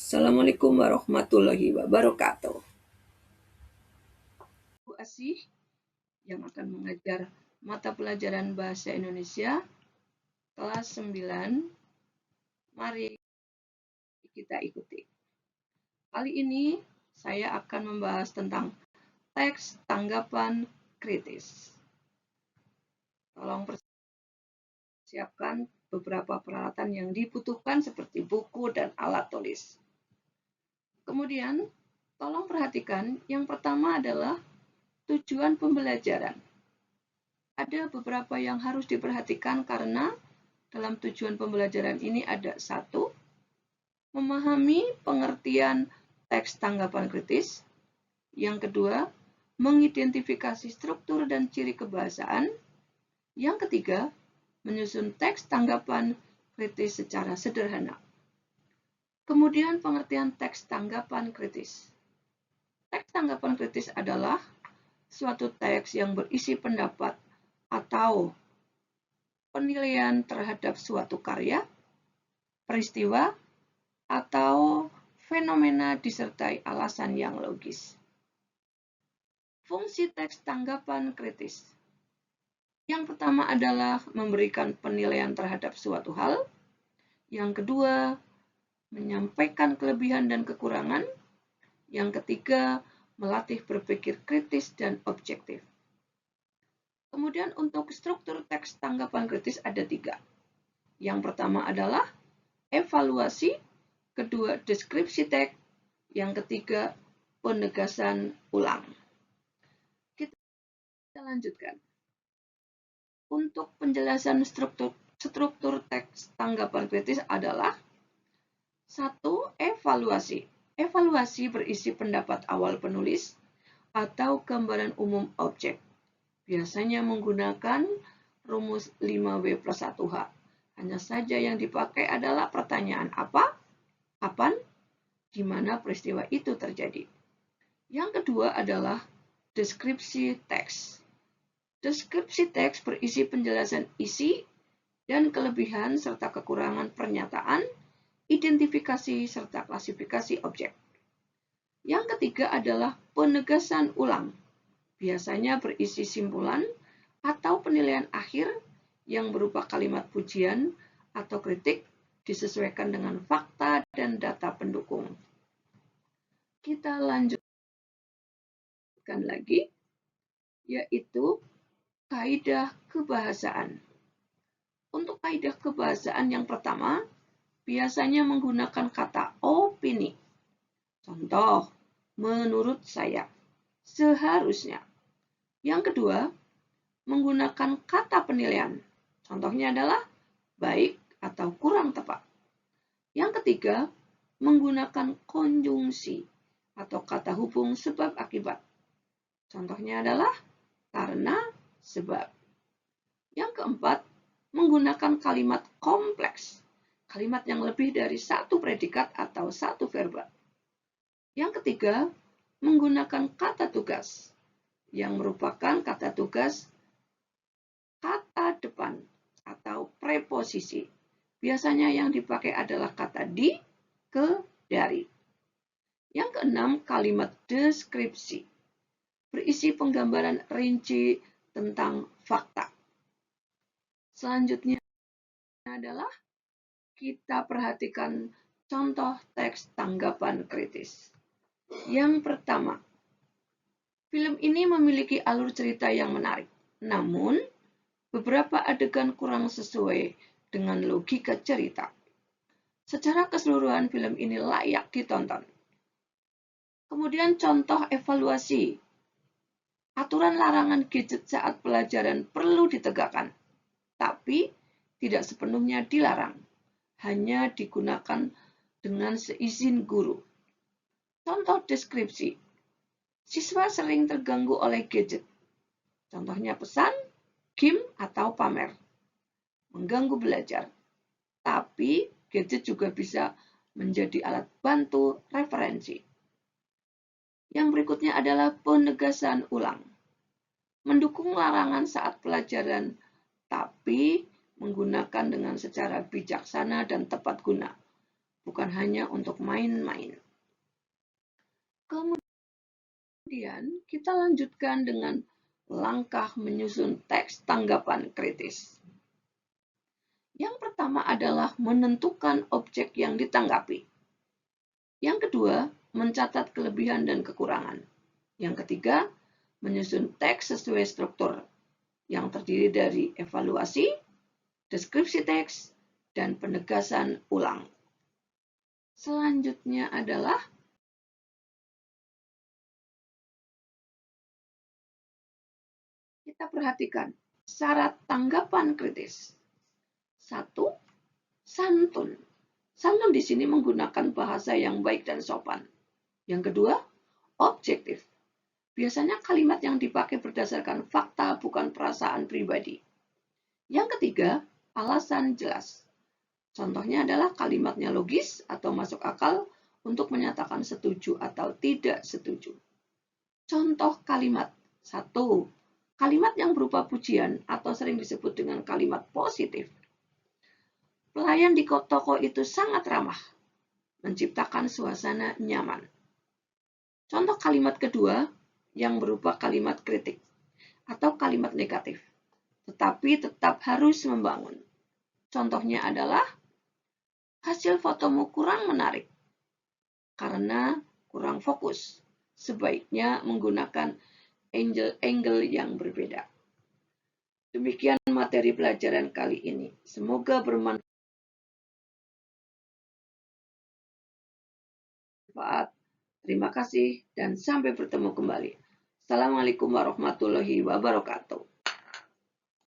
Assalamualaikum warahmatullahi wabarakatuh. Bu Asih yang akan mengajar mata pelajaran Bahasa Indonesia kelas 9. Mari kita ikuti. Kali ini saya akan membahas tentang teks tanggapan kritis. Tolong persiapkan beberapa peralatan yang dibutuhkan seperti buku dan alat tulis. Kemudian, tolong perhatikan yang pertama adalah tujuan pembelajaran. Ada beberapa yang harus diperhatikan karena dalam tujuan pembelajaran ini ada 1. Memahami pengertian teks tanggapan kritis. Yang kedua, mengidentifikasi struktur dan ciri kebahasaan. Yang ketiga, menyusun teks tanggapan kritis secara sederhana. Kemudian pengertian teks tanggapan kritis. Teks tanggapan kritis adalah suatu teks yang berisi pendapat atau penilaian terhadap suatu karya, peristiwa, atau fenomena disertai alasan yang logis. Fungsi teks tanggapan kritis. Yang pertama adalah memberikan penilaian terhadap suatu hal. Yang kedua, menyampaikan kelebihan dan kekurangan. Yang ketiga, melatih berpikir kritis dan objektif. Kemudian untuk struktur teks tanggapan kritis ada 3. Yang pertama adalah evaluasi, kedua deskripsi teks, yang ketiga penegasan ulang. Kita lanjutkan. Untuk penjelasan struktur teks tanggapan kritis adalah 1. Evaluasi. Evaluasi berisi pendapat awal penulis atau gambaran umum objek. Biasanya menggunakan rumus 5W+1H. Hanya saja yang dipakai adalah pertanyaan apa, kapan, di mana peristiwa itu terjadi. Yang kedua adalah deskripsi teks. Deskripsi teks berisi penjelasan isi dan kelebihan serta kekurangan pernyataan, identifikasi serta klasifikasi objek. Yang ketiga adalah penegasan ulang. Biasanya berisi simpulan atau penilaian akhir yang berupa kalimat pujian atau kritik disesuaikan dengan fakta dan data pendukung. Kita lanjutkan lagi, yaitu kaidah kebahasaan. Untuk kaidah kebahasaan yang pertama, biasanya menggunakan kata opini. Contoh, menurut saya, seharusnya. Yang kedua, menggunakan kata penilaian. Contohnya adalah baik atau kurang tepat. Yang ketiga, menggunakan konjungsi atau kata hubung sebab akibat. Contohnya adalah karena, sebab. Yang keempat, menggunakan kalimat kompleks. Kalimat yang lebih dari satu predikat atau satu verba. Yang ketiga, menggunakan kata tugas yang merupakan kata tugas kata depan atau preposisi. Biasanya yang dipakai adalah kata di, ke, dari. Yang keenam, kalimat deskripsi. Berisi penggambaran rinci tentang fakta. Selanjutnya adalah kita perhatikan contoh teks tanggapan kritis. Yang pertama, film ini memiliki alur cerita yang menarik, namun beberapa adegan kurang sesuai dengan logika cerita. Secara keseluruhan film ini layak ditonton. Kemudian contoh evaluasi. Aturan larangan gadget saat pelajaran perlu ditegakkan, tapi tidak sepenuhnya dilarang, hanya digunakan dengan seizin guru. Contoh deskripsi. Siswa sering terganggu oleh gadget. Contohnya pesan, game, atau pamer. Mengganggu belajar. Tapi gadget juga bisa menjadi alat bantu referensi. Yang berikutnya adalah penegasan ulang. Mendukung larangan saat pelajaran, tapi menggunakan dengan secara bijaksana dan tepat guna. bukan hanya untuk main-main. Kemudian kita lanjutkan dengan langkah menyusun teks tanggapan kritis. Yang pertama adalah menentukan objek yang ditanggapi. Yang kedua, mencatat kelebihan dan kekurangan. Yang ketiga, menyusun teks sesuai struktur yang terdiri dari evaluasi, deskripsi teks, dan penegasan ulang. Selanjutnya adalah kita perhatikan syarat tanggapan kritis. 1. Santun. Santun di sini menggunakan bahasa yang baik dan sopan. Yang kedua, objektif. Biasanya kalimat yang dipakai berdasarkan fakta, bukan perasaan pribadi. Yang ketiga, alasan jelas. Contohnya adalah kalimatnya logis atau masuk akal untuk menyatakan setuju atau tidak setuju. Contoh kalimat. 1. Kalimat yang berupa pujian atau sering disebut dengan kalimat positif. Pelayan di toko itu sangat ramah, menciptakan suasana nyaman. Contoh kalimat kedua yang berupa kalimat kritik atau kalimat negatif, tetapi tetap harus membangun. Contohnya adalah hasil fotomu kurang menarik karena kurang fokus. Sebaiknya menggunakan angle yang berbeda. Demikian materi pelajaran kali ini. Semoga bermanfaat. Terima kasih dan sampai bertemu kembali. Assalamualaikum warahmatullahi wabarakatuh.